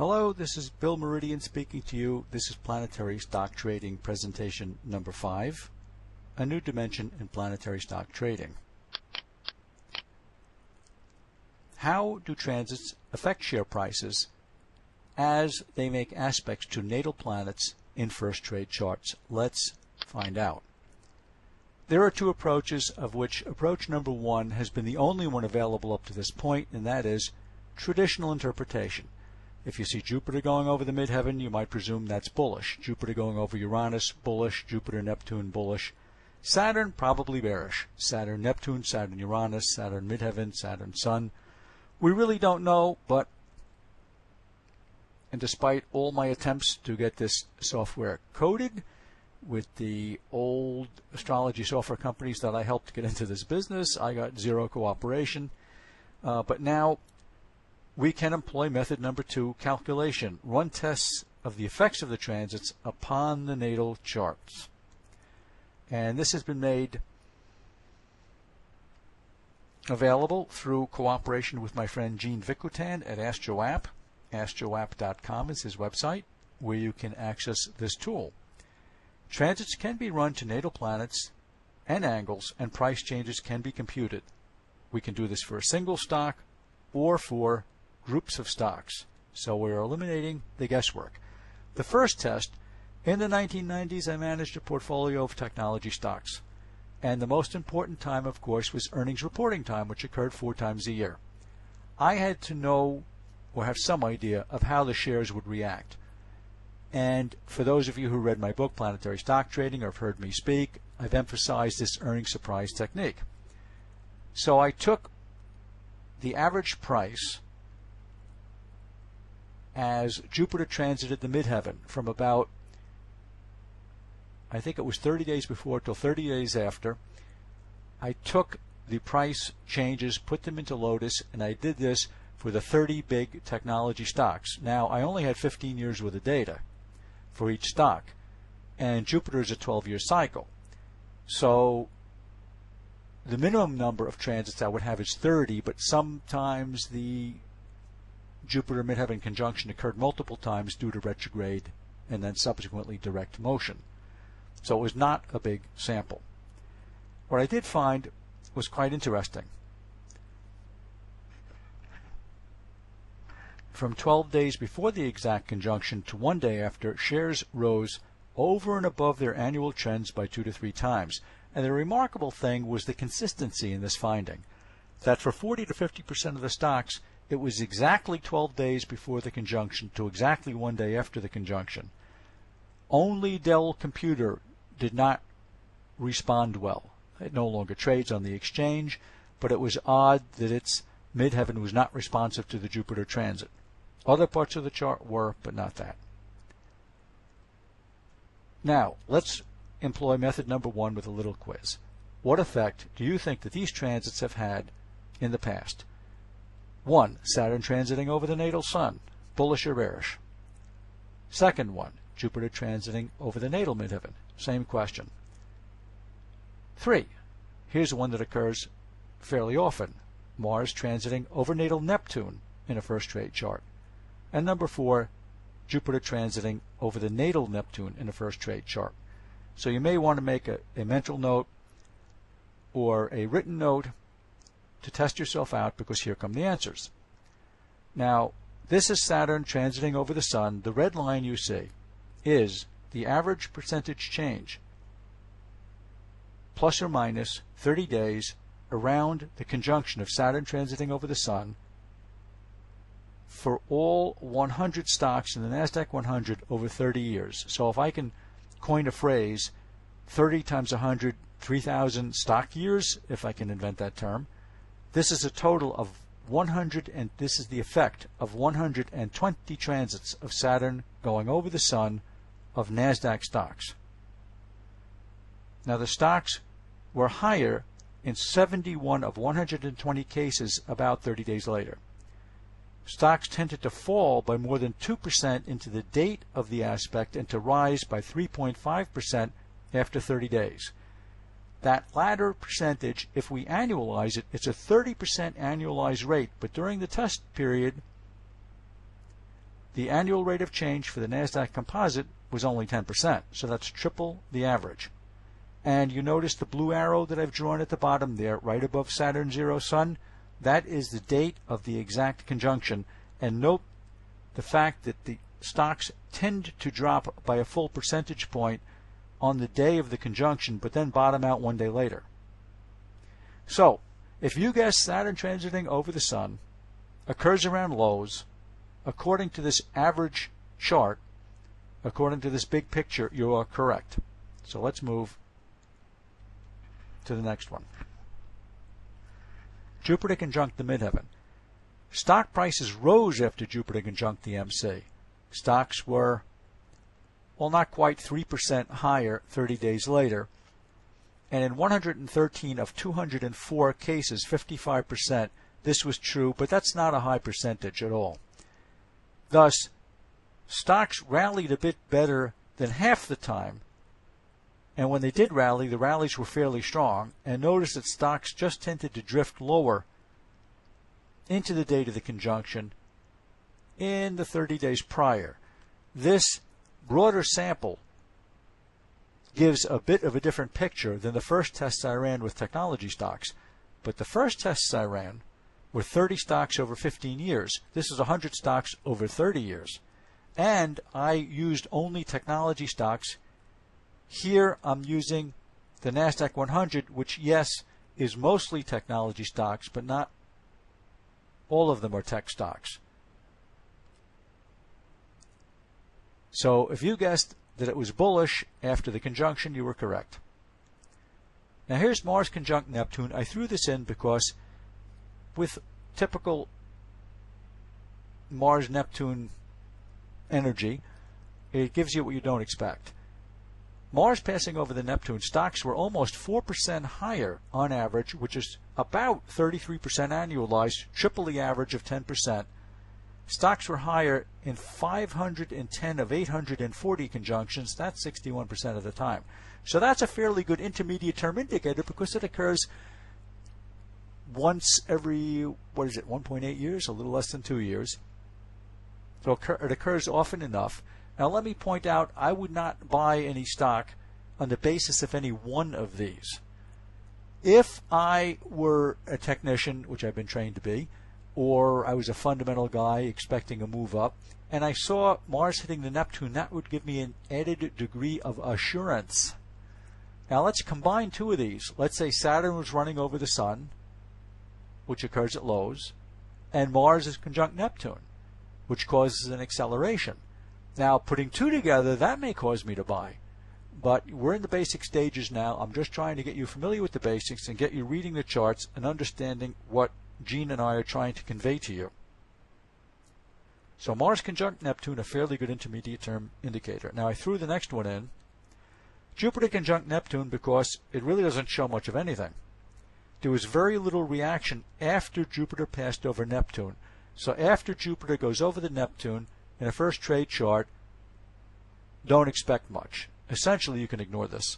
Hello, this is Bill Meridian speaking to you. This is Planetary Stock Trading presentation number 5, A New Dimension in Planetary Stock Trading. How do transits affect share prices as they make aspects to natal planets in first trade charts? Let's find out. There are two approaches, of which approach number 1 has been the only one available up to this point, and that is traditional interpretation. If you see Jupiter going over the midheaven, you might presume that's bullish. Jupiter going over Uranus, bullish. Jupiter, Neptune, bullish. Saturn, probably bearish. Saturn, Neptune, Saturn, Uranus, Saturn, midheaven, Saturn, Sun. We really don't know, and despite all my attempts to get this software coded with the old astrology software companies that I helped get into this business, I got zero cooperation. But now we can employ method number 2, calculation. Run tests of the effects of the transits upon the natal charts. And this has been made available through cooperation with my friend Gene Vicutan at AstroApp. AstroApp.com is his website, where you can access this tool. Transits can be run to natal planets and angles, and price changes can be computed. We can do this for a single stock or for groups of stocks, so we're eliminating the guesswork. The first test, in the 1990s, I managed a portfolio of technology stocks, and the most important time, of course, was earnings reporting time, which occurred 4 times a year. I had to know or have some idea of how the shares would react. And for those of you who read my book, Planetary Stock Trading, or have heard me speak, I've emphasized this earnings surprise technique. So I took the average price as Jupiter transited the midheaven from about, I think it was 30 days before till 30 days after. I took the price changes, put them into Lotus, and I did this for the 30 big technology stocks. Now, I only had 15 years worth of data for each stock, and Jupiter is a 12-year cycle. So the minimum number of transits I would have is 30, but sometimes the Jupiter midheaven conjunction occurred multiple times due to retrograde and then subsequently direct motion. So it was not a big sample. What I did find was quite interesting. From 12 days before the exact conjunction to 1 day after, shares rose over and above their annual trends by 2 to 3 times. And the remarkable thing was the consistency in this finding, that for 40 to 50% of the stocks, it was exactly 12 days before the conjunction to exactly 1 day after the conjunction. Only Dell Computer did not respond well. It no longer trades on the exchange, but it was odd that its midheaven was not responsive to the Jupiter transit. Other parts of the chart were, but not that. Now, let's employ method number 1 with a little quiz. What effect do you think that these transits have had in the past? 1. Saturn transiting over the natal sun, bullish or bearish? Second one, Jupiter transiting over the natal midheaven, same question. 3. Here's one that occurs fairly often, Mars transiting over natal Neptune in a first trade chart. And number 4, Jupiter transiting over the natal Neptune in a first trade chart. So you may want to make a mental note or a written note to test yourself out, because here come the answers. Now, this is Saturn transiting over the Sun. The red line you see is the average percentage change, plus or minus 30 days around the conjunction of Saturn transiting over the Sun for all 100 stocks in the NASDAQ 100 over 30 years. So if I can coin a phrase, 30 times 100, 3,000 stock years, if I can invent that term, this is a total of 100, and this is the effect of 120 transits of Saturn going over the Sun of NASDAQ stocks. Now the stocks were higher in 71 of 120 cases about 30 days later. Stocks tended to fall by more than 2% into the date of the aspect and to rise by 3.5% after 30 days. That latter percentage, if we annualize it, it's a 30% annualized rate, but during the test period, the annual rate of change for the NASDAQ composite was only 10%, so that's triple the average. And you notice the blue arrow that I've drawn at the bottom there, right above Saturn 0 Sun? That is the date of the exact conjunction. And note the fact that the stocks tend to drop by a full percentage point on the day of the conjunction, but then bottom out one day later. So, if you guess Saturn transiting over the Sun occurs around lows, according to this average chart, according to this big picture, you are correct. So let's move to the next one. Jupiter conjunct the midheaven. Stock prices rose after Jupiter conjunct the MC. Stocks were, well, not quite 3% higher 30 days later. And in 113 of 204 cases, 55%, this was true, but that's not a high percentage at all. Thus, stocks rallied a bit better than half the time. And when they did rally, the rallies were fairly strong. And notice that stocks just tended to drift lower into the date of the conjunction in the 30 days prior. This broader sample gives a bit of a different picture than the first tests I ran with technology stocks. But the first tests I ran were 30 stocks over 15 years. This is 100 stocks over 30 years. And I used only technology stocks. Here I'm using the NASDAQ 100, which, yes, is mostly technology stocks, but not all of them are tech stocks. So if you guessed that it was bullish after the conjunction, you were correct. Now here's Mars conjunct Neptune. I threw this in because with typical Mars-Neptune energy, it gives you what you don't expect. Mars passing over the Neptune, stocks were almost 4% higher on average, which is about 33% annualized, triple the average of 10%. Stocks were higher in 510 of 840 conjunctions. That's 61% of the time. So that's a fairly good intermediate term indicator because it occurs once every, 1.8 years, a little less than 2 years. So it occurs often enough. Now let me point out, I would not buy any stock on the basis of any one of these. If I were a technician, which I've been trained to be, or I was a fundamental guy expecting a move up, and I saw Mars hitting the Neptune, that would give me an added degree of assurance. Now let's combine two of these. Let's say Saturn was running over the Sun, which occurs at lows, and Mars is conjunct Neptune, which causes an acceleration. Now, putting two together, that may cause me to buy. But we're in the basic stages now. I'm just trying to get you familiar with the basics and get you reading the charts and understanding what Gene and I are trying to convey to you. So Mars conjunct Neptune, a fairly good intermediate term indicator. Now I threw the next one in. Jupiter conjunct Neptune, because it really doesn't show much of anything. There was very little reaction after Jupiter passed over Neptune. So after Jupiter goes over the Neptune, in a first trade chart, don't expect much. Essentially, you can ignore this.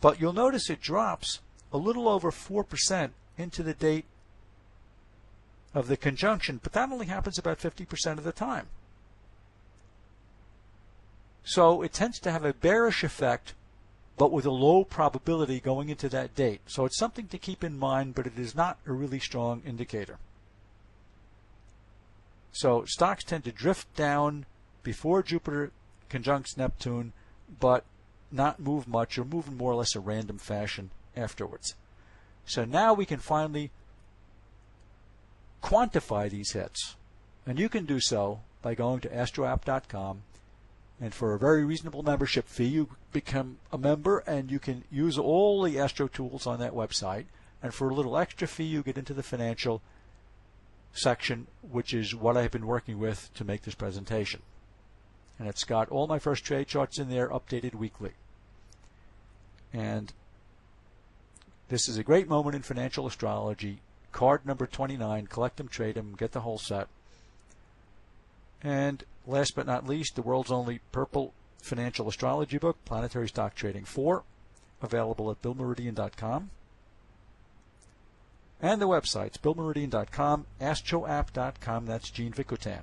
But you'll notice it drops a little over 4% into the date of the conjunction, but that only happens about 50% of the time. So it tends to have a bearish effect, but with a low probability going into that date. So it's something to keep in mind, but it is not a really strong indicator. So stocks tend to drift down before Jupiter conjuncts Neptune, but not move much, or move in more or less a random fashion afterwards. So now we can finally quantify these hits. And you can do so by going to astroapp.com, and for a very reasonable membership fee, you become a member and you can use all the Astro tools on that website. And for a little extra fee, you get into the financial section, which is what I've been working with to make this presentation. And it's got all my first trade charts in there, updated weekly. And this is a great moment in financial astrology. Card number 29, collect them, trade them, get the whole set. And last but not least, the world's only purple financial astrology book, Planetary Stock Trading 4, available at BillMeridian.com. And the websites, BillMeridian.com, AstroApp.com, that's Gene Vicutan.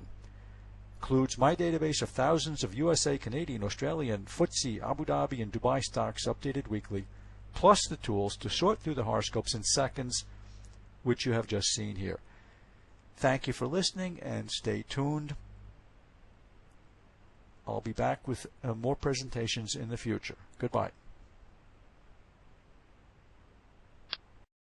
includes my database of thousands of USA, Canadian, Australian, FTSE, Abu Dhabi, and Dubai stocks updated weekly, plus the tools to sort through the horoscopes in seconds, which you have just seen here. Thank you for listening, and stay tuned. I'll be back with more presentations in the future. Goodbye.